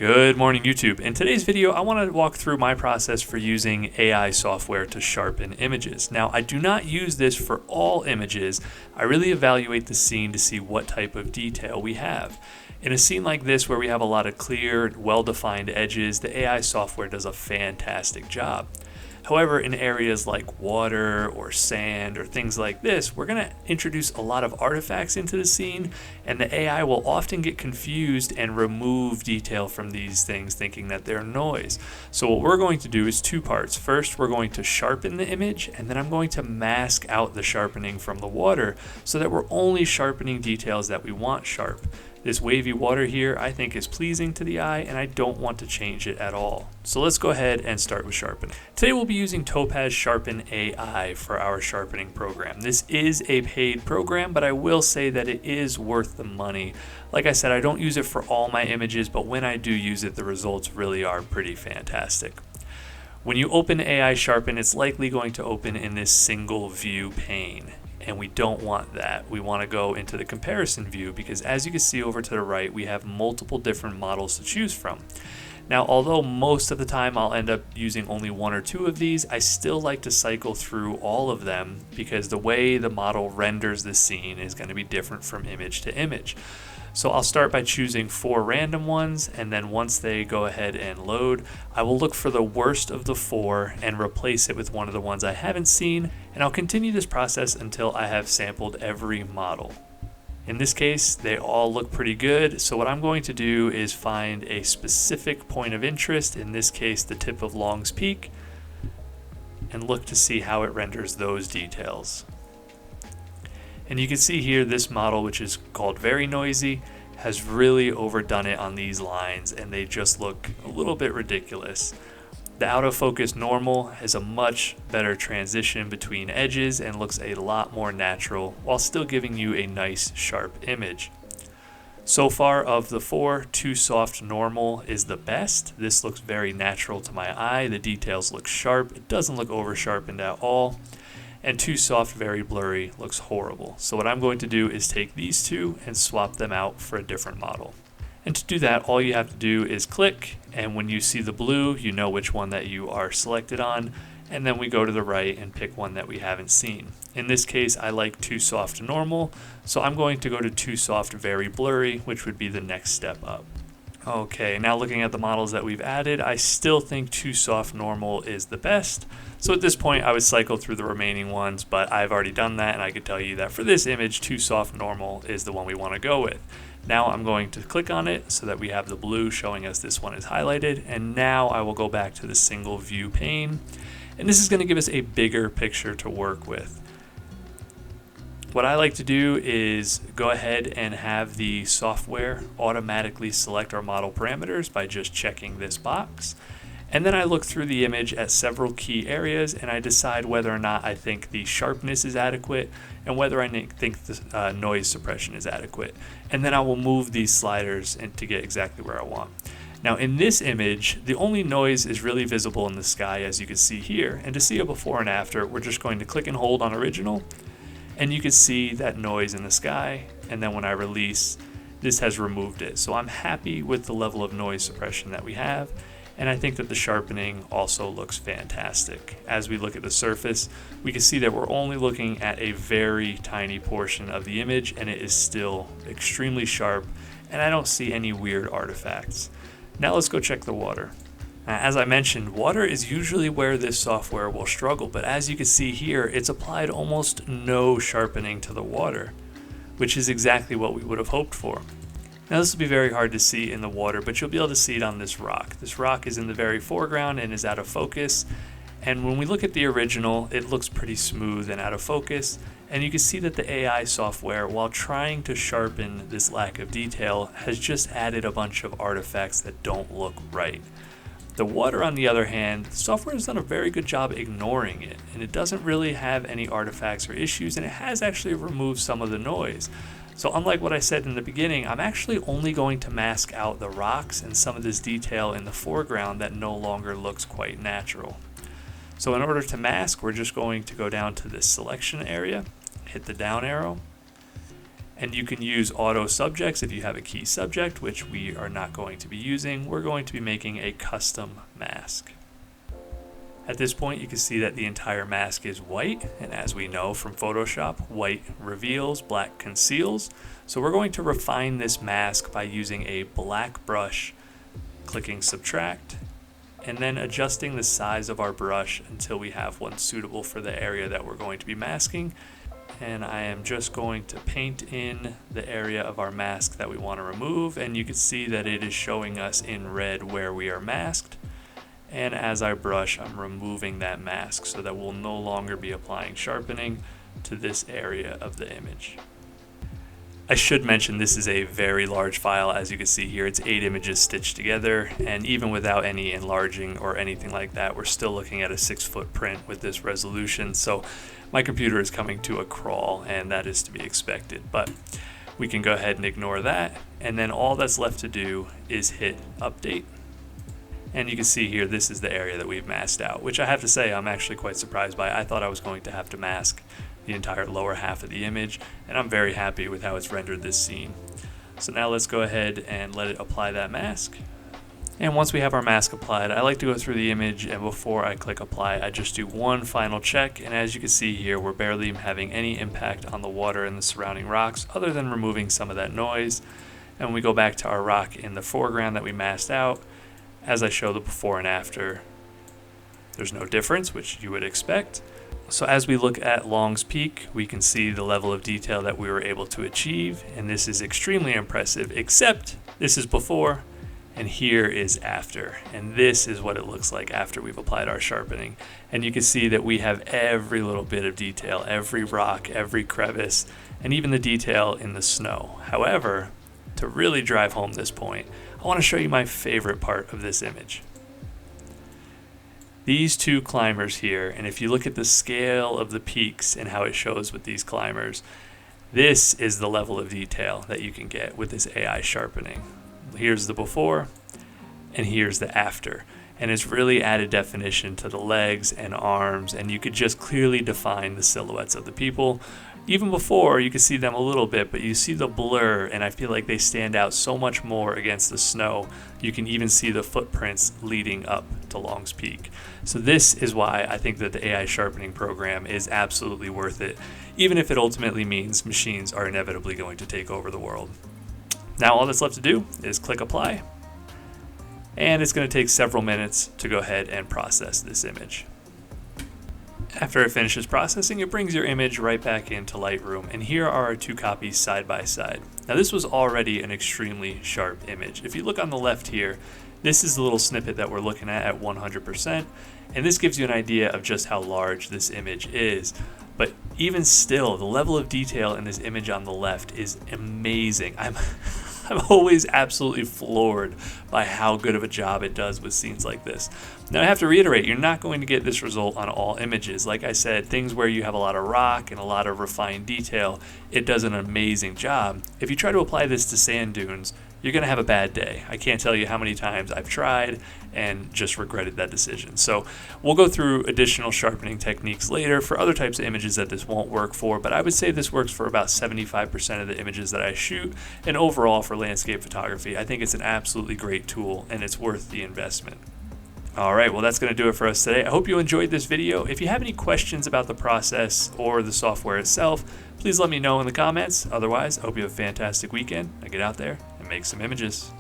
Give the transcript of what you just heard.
Good morning, YouTube. In today's video, I want to walk through my process for using AI software to sharpen images. Now, I do not use this for all images. I really evaluate the scene to see what type of detail we have. In a scene like this where we have a lot of clear, well-defined edges, the AI software does a fantastic job. However, in areas like water or sand or things like this, we're going to introduce a lot of artifacts into the scene, and the AI will often get confused and remove detail from these things thinking that they're noise. So what we're going to do is two parts. First, we're going to sharpen the image, and then I'm going to mask out the sharpening from the water so that we're only sharpening details that we want sharp. This wavy water here I think is pleasing to the eye, and I don't want to change it at all. So let's go ahead and start with sharpening. Today we'll be using Topaz Sharpen AI for our sharpening program. This is a paid program, but I will say that it is worth the money. Like I said, I don't use it for all my images, but when I do use it, the results really are pretty fantastic. When you open AI Sharpen, it's likely going to open in this single view pane. And we don't want that. We want to go into the comparison view because as you can see over to the right, we have multiple different models to choose from. Now, although most of the time I'll end up using only one or two of these, I still like to cycle through all of them because the way the model renders the scene is going to be different from image to image. So I'll start by choosing 4 random ones, and then once they go ahead and load, I will look for the worst of the 4 and replace it with one of the ones I haven't seen, and I'll continue this process until I have sampled every model. In this case, they all look pretty good, so what I'm going to do is find a specific point of interest, in this case the tip of Long's Peak, and look to see how it renders those details. And you can see here this model, which is called Very Noisy, has really overdone it on these lines, and they just look a little bit ridiculous. The out of focus normal has a much better transition between edges and looks a lot more natural while still giving you a nice sharp image. So far of the 4, Too Soft Normal is the best. This looks very natural to my eye. The details look sharp. It doesn't look over sharpened at all. And Too Soft Very Blurry looks horrible. So what I'm going to do is take these two and swap them out for a different model. And to do that, all you have to do is click, and when you see the blue, you know which one that you are selected on, and then we go to the right and pick one that we haven't seen. In this case, I like Too Soft Normal, so I'm going to go to Too Soft Very Blurry, which would be the next step up. Okay, now looking at the models that we've added, I still think Too Soft Normal is the best. So at this point, I would cycle through the remaining ones, but I've already done that, and I could tell you that for this image, Too Soft Normal is the one we want to go with. Now I'm going to click on it so that we have the blue showing us this one is highlighted, and now I will go back to the single view pane, and this is going to give us a bigger picture to work with. What I like to do is go ahead and have the software automatically select our model parameters by just checking this box. And then I look through the image at several key areas and I decide whether or not I think the sharpness is adequate and whether I think the noise suppression is adequate. And then I will move these sliders to get exactly where I want. Now in this image, the only noise is really visible in the sky, as you can see here. And to see a before and after, we're just going to click and hold on original. And you can see that noise in the sky, and then when I release, this has removed it. So I'm happy with the level of noise suppression that we have, and I think that the sharpening also looks fantastic. As we look at the surface, we can see that we're only looking at a very tiny portion of the image, and it is still extremely sharp, and I don't see any weird artifacts. Now let's go check the water. As I mentioned, water is usually where this software will struggle, but as you can see here, it's applied almost no sharpening to the water, which is exactly what we would have hoped for. Now this will be very hard to see in the water, but you'll be able to see it on this rock. This rock is in the very foreground and is out of focus, and when we look at the original, it looks pretty smooth and out of focus, and you can see that the AI software, while trying to sharpen this lack of detail, has just added a bunch of artifacts that don't look right. The water, on the other hand, the software has done a very good job ignoring it, and it doesn't really have any artifacts or issues, and it has actually removed some of the noise. So unlike what I said in the beginning, I'm actually only going to mask out the rocks and some of this detail in the foreground that no longer looks quite natural. So in order to mask, we're just going to go down to this selection area, hit the down arrow, And you can use auto subjects if you have a key subject, which we are not going to be using. We're going to be making a custom mask. At this point, you can see that the entire mask is white, and as we know from Photoshop, white reveals, black conceals. So we're going to refine this mask by using a black brush, clicking subtract, and then adjusting the size of our brush until we have one suitable for the area that we're going to be masking. And I am just going to paint in the area of our mask that we want to remove, and you can see that it is showing us in red where we are masked. And as I brush, I'm removing that mask so that we'll no longer be applying sharpening to this area of the image. I should mention this is a very large file. As you can see here, it's 8 images stitched together, and even without any enlarging or anything like that, we're still looking at a 6-foot print with this resolution. So my computer is coming to a crawl, and that is to be expected, but we can go ahead and ignore that. And then all that's left to do is hit update. And you can see here, this is the area that we've masked out, which I have to say I'm actually quite surprised by. I thought I was going to have to mask the entire lower half of the image, and I'm very happy with how it's rendered this scene. So now let's go ahead and let it apply that mask. And once we have our mask applied, I like to go through the image, and before I click apply, I just do one final check. And as you can see here, we're barely having any impact on the water and the surrounding rocks other than removing some of that noise. And when we go back to our rock in the foreground that we masked out, as I show the before and after, there's no difference, which you would expect. So as we look at Long's Peak, we can see the level of detail that we were able to achieve, and this is extremely impressive, except this is before and here is after. And this is what it looks like after we've applied our sharpening. And you can see that we have every little bit of detail, every rock, every crevice, and even the detail in the snow. However, to really drive home this point, I want to show you my favorite part of this image. These two climbers here, and if you look at the scale of the peaks and how it shows with these climbers, this is the level of detail that you can get with this AI sharpening. Here's the before, and here's the after. And it's really added definition to the legs and arms, and you could just clearly define the silhouettes of the people. Even before, you can see them a little bit, but you see the blur, and I feel like they stand out so much more against the snow. You can even see the footprints leading up to Long's Peak. So this is why I think that the AI sharpening program is absolutely worth it, even if it ultimately means machines are inevitably going to take over the world. Now all that's left to do is click apply, and it's going to take several minutes to go ahead and process this image. After it finishes processing, it brings your image right back into Lightroom, and here are our two copies side by side. Now this was already an extremely sharp image. If you look on the left here, this is the little snippet that we're looking at 100%, and this gives you an idea of just how large this image is. But even still, the level of detail in this image on the left is amazing. I'm always absolutely floored by how good of a job it does with scenes like this. Now I have to reiterate, you're not going to get this result on all images. Like I said, things where you have a lot of rock and a lot of refined detail, it does an amazing job. If you try to apply this to sand dunes, you're going to have a bad day. I can't tell you how many times I've tried and just regretted that decision. So we'll go through additional sharpening techniques later for other types of images that this won't work for, but I would say this works for about 75% of the images that I shoot, and overall for landscape photography, I think it's an absolutely great tool and it's worth the investment. All right, well, that's going to do it for us today. I hope you enjoyed this video. If you have any questions about the process or the software itself, please let me know in the comments. Otherwise, I hope you have a fantastic weekend and get out there and make some images.